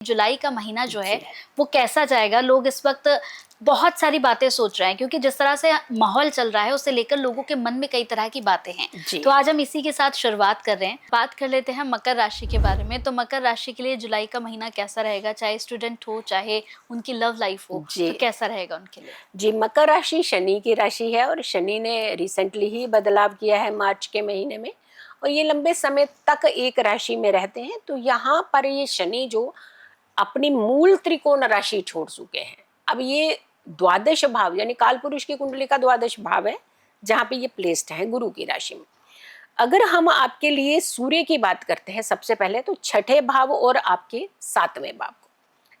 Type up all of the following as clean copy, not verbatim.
जुलाई का महीना जो है जी। वो कैसा जाएगा, लोग इस वक्त बहुत सारी बातें सोच रहे हैं क्योंकि जिस तरह से माहौल चल रहा है उससे लेकर लोगों के मन में कई तरह की बातें हैं। जी। तो आज हम इसी के साथ शुरुआत कर रहे हैं। बात कर लेते हैं मकर राशि के बारे में। तो मकर राशि के लिए जुलाई का महीना कैसा रहेगा, चाहे स्टूडेंट हो चाहे उनकी लव लाइफ हो, जी। तो कैसा रहेगा उनके लिए? जी, मकर राशि शनि की राशि है और शनि ने रिसेंटली ही बदलाव किया है मार्च के महीने में, और ये लंबे समय तक एक राशि में रहते हैं। तो यहाँ पर ये शनि जो अपनी मूल त्रिकोण राशि छोड़ चुके हैं, अब ये द्वादश भाव यानी काल पुरुष की कुंडली का द्वादश भाव है जहाँ पे ये प्लेस्ड है गुरु की राशि में। अगर हम आपके लिए सूर्य की बात करते हैं सबसे पहले, तो छठे भाव और आपके सातवें भाव को,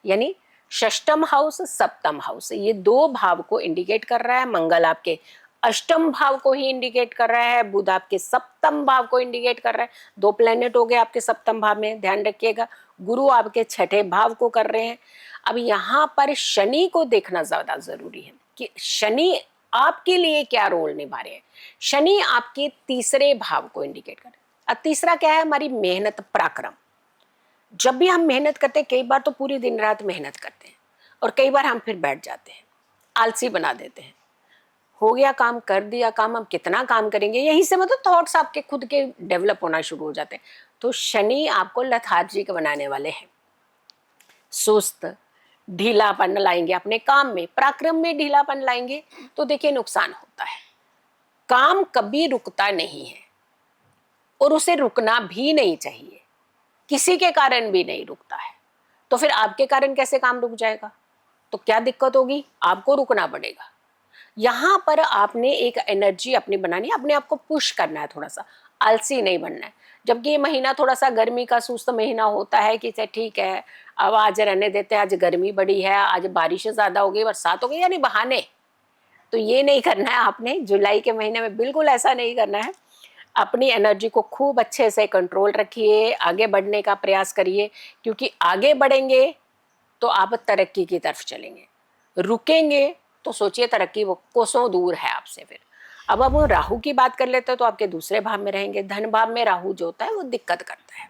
यानी षष्टम हाउस सप्तम हाउस, ये दो भाव को इंडिकेट कर रहा है। मंगल आपके अष्टम भाव को ही इंडिकेट कर रहा है, बुध आपके सप्तम भाव को इंडिकेट कर रहा है। दो प्लेनेट हो गए आपके सप्तम भाव में, ध्यान रखिएगा। गुरु आपके छठे भाव को कर रहे हैं। अब यहाँ पर शनि को देखना ज्यादा जरूरी है कि शनि आपके लिए क्या रोल निभा रहे हैं। शनि आपके तीसरे भाव को इंडिकेट कर रहे हैं। अब तीसरा क्या है? हमारी मेहनत, पराक्रम। जब भी हम मेहनत करते हैं, कई बार तो पूरी दिन रात मेहनत करते हैं और कई बार हम फिर बैठ जाते हैं, आलसी बना देते हैं। हो गया काम, कर दिया काम, हम कितना काम करेंगे, यही से मतलब थॉट्स आपके खुद के डेवलप होना शुरू हो जाते हैं। तो शनि आपको लथार्जिक बनाने वाले हैं, सुस्त, ढीलापन लाएंगे अपने काम में, पराक्रम में ढीलापन लाएंगे। तो देखिए नुकसान होता है। काम कभी रुकता नहीं है और उसे रुकना भी नहीं चाहिए, किसी के कारण भी नहीं रुकता है। तो फिर आपके कारण कैसे काम रुक जाएगा? तो क्या दिक्कत होगी? आपको रुकना पड़ेगा। यहाँ पर आपने एक एनर्जी अपनी बनानी है, अपने आप को पुश करना है, थोड़ा सा आलसी नहीं बनना है। जबकि ये महीना थोड़ा सा गर्मी का सुस्त महीना होता है कि ठीक है अब आज रहने देते हैं, आज गर्मी बड़ी है, आज बारिश ज्यादा हो गई, बरसात हो गई, यानी बहाने। तो ये नहीं करना है आपने जुलाई के महीने में, बिल्कुल ऐसा नहीं करना है। अपनी एनर्जी को खूब अच्छे से कंट्रोल रखिए, आगे बढ़ने का प्रयास करिए, क्योंकि आगे बढ़ेंगे तो आप तरक्की की तरफ चलेंगे। रुकेंगे तो सोचिए तरक्की वो कोसों दूर है आपसे। फिर अब हम राहु की बात कर लेते हैं, तो आपके दूसरे भाव में रहेंगे। धन भाव में राहु जो होता है वो दिक्कत करता है,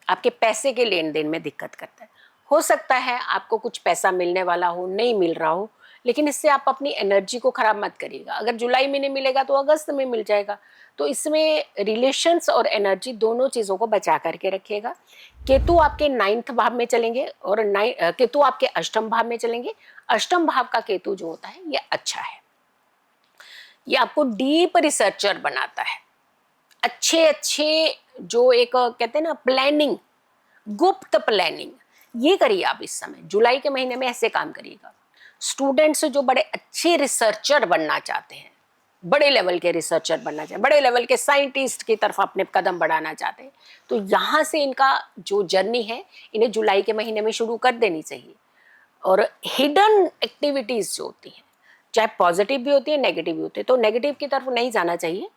आपके पैसे के लेन देन में दिक्कत करता है। हो सकता है आपको कुछ पैसा मिलने वाला हो, नहीं मिल रहा हो, लेकिन इससे आप अपनी एनर्जी को खराब मत करिएगा। अगर जुलाई में नहीं मिलेगा तो अगस्त में मिल जाएगा। तो इसमें रिलेशंस और एनर्जी दोनों चीज़ों को बचा करके रखिएगा। केतु आपके 9th भाव में चलेंगे और केतु आपके अष्टम भाव में चलेंगे। अष्टम भाव का केतु जो होता है ये अच्छा है, ये आपको डीप रिसर्चर बनाता है। अच्छे अच्छे जो एक कहते हैं ना प्लानिंग, गुप्त प्लानिंग, ये करिए आप इस समय जुलाई के महीने में, ऐसे काम करिएगा। स्टूडेंट्स जो बड़े अच्छे रिसर्चर बनना चाहते हैं, बड़े लेवल के रिसर्चर बनना चाहते हैं, बड़े लेवल के साइंटिस्ट की तरफ अपने कदम बढ़ाना चाहते हैं, तो यहाँ से इनका जो जर्नी है इन्हें जुलाई के महीने में शुरू कर देनी चाहिए। और हिडन एक्टिविटीज जो होती हैं, चाहे पॉजिटिव भी होती है नेगेटिव भी होती है, तो नेगेटिव की तरफ नहीं जाना चाहिए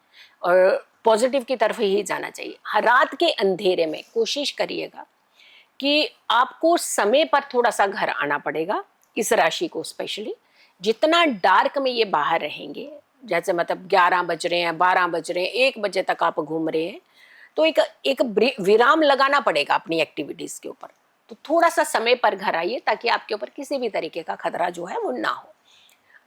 और पॉजिटिव की तरफ ही जाना चाहिए। हर रात के अंधेरे में कोशिश करिएगा कि आपको समय पर थोड़ा सा घर आना पड़ेगा, इस राशि को स्पेशली। जितना डार्क में ये बाहर रहेंगे, जैसे मतलब 11 बज रहे हैं, 12 बज रहे हैं, 1 बजे तक आप घूम रहे हैं, तो एक विराम लगाना पड़ेगा अपनी एक्टिविटीज के ऊपर। तो थोड़ा सा समय पर घर आइए ताकि आपके ऊपर किसी भी तरीके का खतरा जो है वो ना हो।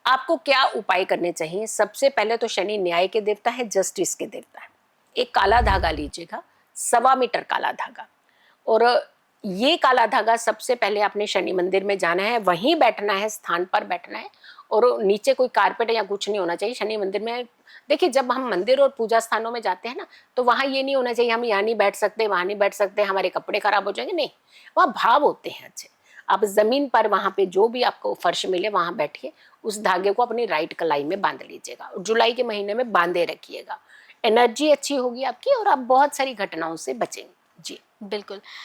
आपको क्या उपाय करने चाहिए? सबसे पहले तो शनि न्याय के देवता है, जस्टिस के देवता है। एक काला धागा लीजिएगा, 1.25 मीटर काला धागा, और ये काला धागा सबसे पहले आपने शनि मंदिर में जाना है, वहीं बैठना है, स्थान पर बैठना है, और नीचे कोई कारपेट या कुछ नहीं होना चाहिए शनि मंदिर में। देखिए जब हम मंदिर और पूजा स्थानों में जाते हैं ना, तो वहाँ ये नहीं होना चाहिए हम यहाँ नहीं बैठ सकते, वहाँ नहीं बैठ सकते, हमारे कपड़े खराब हो जाएंगे, नहीं। वहाँ भाव होते हैं अच्छे। आप जमीन पर वहाँ पे जो भी आपको फर्श मिले वहाँ बैठिए, उस धागे को अपनी राइट कलाई में बांध लीजिएगा और जुलाई के महीने में बांधे रखिएगा। एनर्जी अच्छी होगी आपकी और आप बहुत सारी घटनाओं से बचेंगे। जी बिल्कुल।